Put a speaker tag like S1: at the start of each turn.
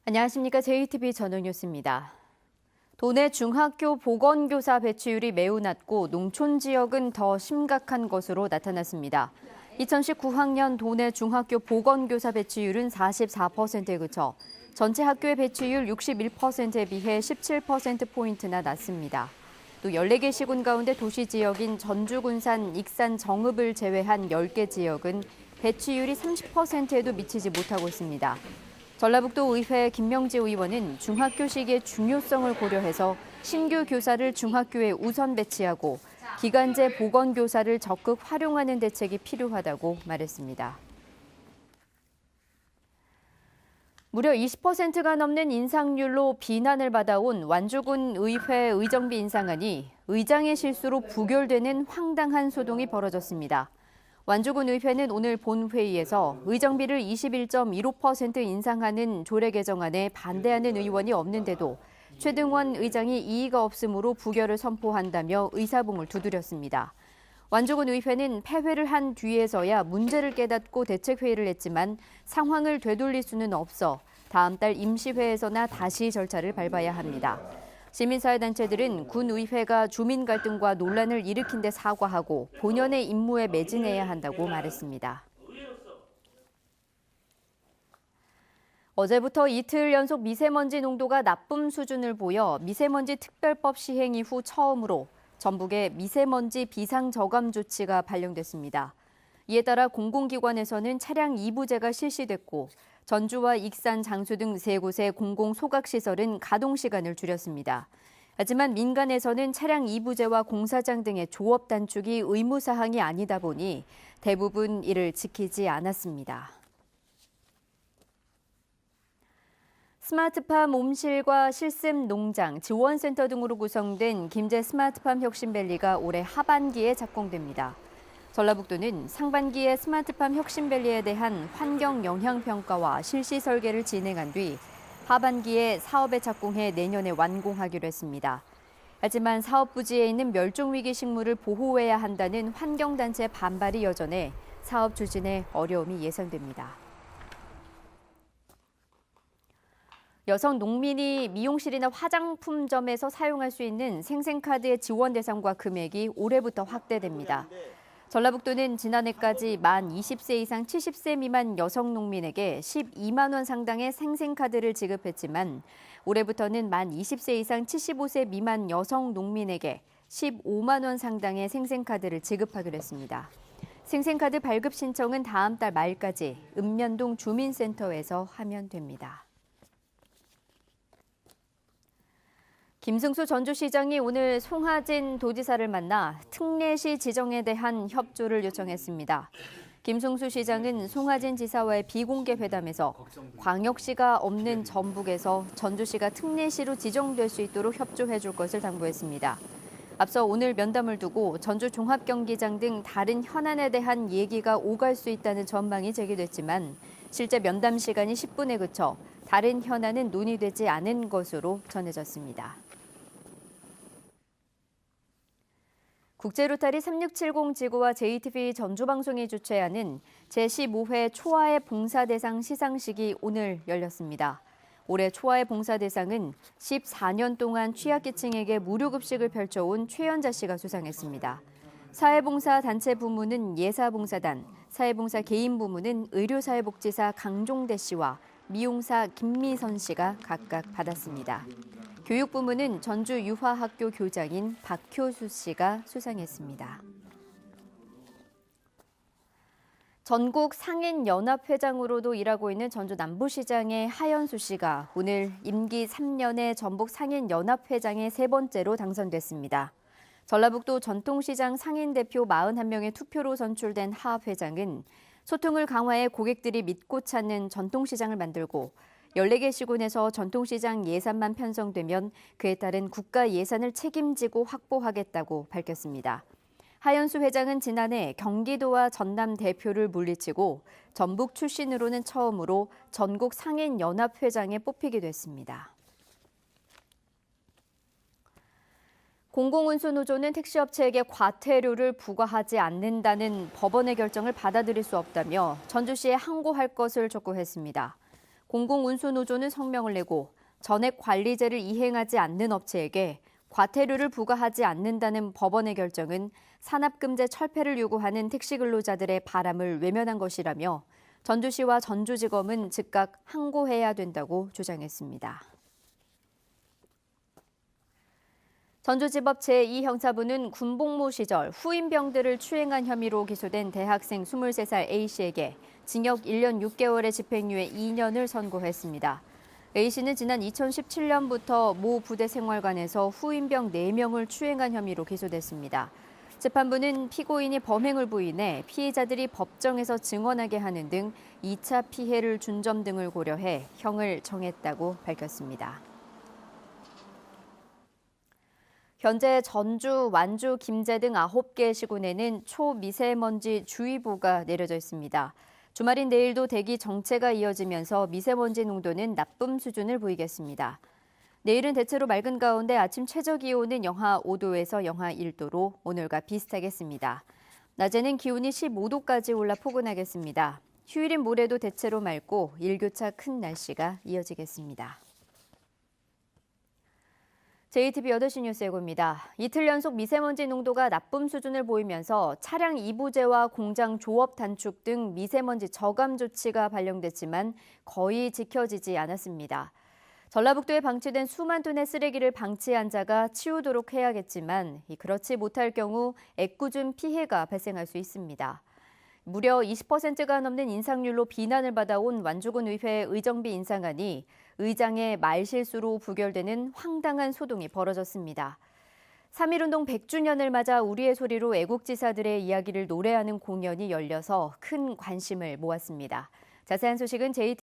S1: 안녕하십니까. JTB 전우뉴스입니다. 도내 중학교 보건교사 배치율이 매우 낮고 농촌 지역은 더 심각한 것으로 나타났습니다. 2019학년 도내 중학교 보건교사 배치율은 44%에 그쳐 전체 학교의 배치율 61%에 비해 17%포인트나 낮습니다. 또 14개 시군 가운데 도시 지역인 전주, 군산, 익산, 정읍을 제외한 10개 지역은 배치율이 30%에도 미치지 못하고 있습니다. 전라북도 의회 김명지 의원은 중학교 시기의 중요성을 고려해서 신규 교사를 중학교에 우선 배치하고 기간제 보건교사를 적극 활용하는 대책이 필요하다고 말했습니다. 무려 20%가 넘는 인상률로 비난을 받아온 완주군 의회 의정비 인상안이 의장의 실수로 부결되는 황당한 소동이 벌어졌습니다. 완주군 의회는 오늘 본회의에서 의정비를 21.15% 인상하는 조례 개정안에 반대하는 의원이 없는데도 최등원 의장이 이의가 없으므로 부결을 선포한다며 의사봉을 두드렸습니다. 완주군 의회는 패회를 한 뒤에서야 문제를 깨닫고 대책회의를 했지만 상황을 되돌릴 수는 없어 다음 달 임시회에서나 다시 절차를 밟아야 합니다. 시민사회단체들은 군 의회가 주민 갈등과 논란을 일으킨 데 사과하고 본연의 임무에 매진해야 한다고 말했습니다. 어제부터 이틀 연속 미세먼지 농도가 나쁨 수준을 보여 미세먼지 특별법 시행 이후 처음으로 전북에 미세먼지 비상저감 조치가 발령됐습니다. 이에 따라 공공기관에서는 차량 2부제가 실시됐고 전주와 익산, 장수 등 3곳의 공공소각시설은 가동시간을 줄였습니다. 하지만 민간에서는 차량 2부제와 공사장 등의 조업 단축이 의무사항이 아니다 보니 대부분 이를 지키지 않았습니다. 스마트팜 옴실과 실습농장, 지원센터 등으로 구성된 김제 스마트팜 혁신밸리가 올해 하반기에 착공됩니다. 전라북도는 상반기에 스마트팜 혁신밸리에 대한 환경 영향 평가와 실시 설계를 진행한 뒤 하반기에 사업에 착공해 내년에 완공하기로 했습니다. 하지만 사업 부지에 있는 멸종위기 식물을 보호해야 한다는 환경단체 반발이 여전해 사업 추진에 어려움이 예상됩니다. 여성 농민이 미용실이나 화장품점에서 사용할 수 있는 생생카드의 지원 대상과 금액이 올해부터 확대됩니다. 전라북도는 지난해까지 만 20세 이상 70세 미만 여성 농민에게 12만 원 상당의 생생카드를 지급했지만 올해부터는 만 20세 이상 75세 미만 여성 농민에게 15만 원 상당의 생생카드를 지급하기로 했습니다. 생생카드 발급 신청은 다음 달 말까지 읍면동 주민센터에서 하면 됩니다. 김승수 전주시장이 오늘 송하진 도지사를 만나 특례시 지정에 대한 협조를 요청했습니다. 김승수 시장은 송하진 지사와의 비공개 회담에서 광역시가 없는 전북에서 전주시가 특례시로 지정될 수 있도록 협조해 줄 것을 당부했습니다. 앞서 오늘 면담을 두고 전주 종합경기장 등 다른 현안에 대한 얘기가 오갈 수 있다는 전망이 제기됐지만 실제 면담 시간이 10분에 그쳐 다른 현안은 논의되지 않은 것으로 전해졌습니다. 국제로타리 3670 지구와 JTB 전주방송이 주최하는 제15회 초아의 봉사대상 시상식이 오늘 열렸습니다. 올해 초아의 봉사대상은 14년 동안 취약계층에게 무료급식을 펼쳐온 최연자 씨가 수상했습니다. 사회봉사 단체 부문은 예사봉사단, 사회봉사 개인 부문은 의료사회복지사 강종대 씨와 미용사 김미선 씨가 각각 받았습니다. 교육부문은 전주 유화학교 교장인 박효수 씨가 수상했습니다. 전국 상인연합회장으로도 일하고 있는 전주 남부시장의 하연수 씨가 오늘 임기 3년의 전북 상인연합회장의 3번째로 당선됐습니다. 전라북도 전통시장 상인대표 41명의 투표로 선출된 하 회장은 소통을 강화해 고객들이 믿고 찾는 전통시장을 만들고 14개 시군에서 전통시장 예산만 편성되면 그에 따른 국가 예산을 책임지고 확보하겠다고 밝혔습니다. 하연수 회장은 지난해 경기도와 전남 대표를 물리치고 전북 출신으로는 처음으로 전국 상인연합회장에 뽑히기도 했습니다. 공공운수노조는 택시업체에게 과태료를 부과하지 않는다는 법원의 결정을 받아들일 수 없다며 전주시에 항고할 것을 촉구했습니다. 공공운수노조는 성명을 내고 전액 관리제를 이행하지 않는 업체에게 과태료를 부과하지 않는다는 법원의 결정은 산업금제 철폐를 요구하는 택시 근로자들의 바람을 외면한 것이라며 전주시와 전주지검은 즉각 항고해야 된다고 주장했습니다. 전주지법 제2형사부는 군복무 시절 후임병들을 추행한 혐의로 기소된 대학생 23살 A씨에게 징역 1년 6개월의 집행유예 2년을 선고했습니다. A씨는 지난 2017년부터 모 부대 생활관에서 후임병 4명을 추행한 혐의로 기소됐습니다. 재판부는 피고인이 범행을 부인해 피해자들이 법정에서 증언하게 하는 등 2차 피해를 준 점 등을 고려해 형을 정했다고 밝혔습니다. 현재 전주, 완주, 김제 등 9개 시군에는 초미세먼지 주의보가 내려져 있습니다. 주말인 내일도 대기 정체가 이어지면서 미세먼지 농도는 나쁨 수준을 보이겠습니다. 내일은 대체로 맑은 가운데 아침 최저 기온은 영하 5도에서 영하 1도로 오늘과 비슷하겠습니다. 낮에는 기온이 15도까지 올라 포근하겠습니다. 휴일인 모레도 대체로 맑고 일교차 큰 날씨가 이어지겠습니다. JTBC 8시 뉴스 예고입니다. 이틀 연속 미세먼지 농도가 나쁨 수준을 보이면서 차량 이부제와 공장 조업 단축 등 미세먼지 저감 조치가 발령됐지만 거의 지켜지지 않았습니다. 전라북도에 방치된 수만 톤의 쓰레기를 방치한 자가 치우도록 해야겠지만 그렇지 못할 경우 애꿎은 피해가 발생할 수 있습니다. 무려 20%가 넘는 인상률로 비난을 받아온 완주군 의회 의정비 인상안이 의장의 말실수로 부결되는 황당한 소동이 벌어졌습니다. 3.1운동 100주년을 맞아 우리의 소리로 애국지사들의 이야기를 노래하는 공연이 열려서 큰 관심을 모았습니다. 자세한 소식은 JTBC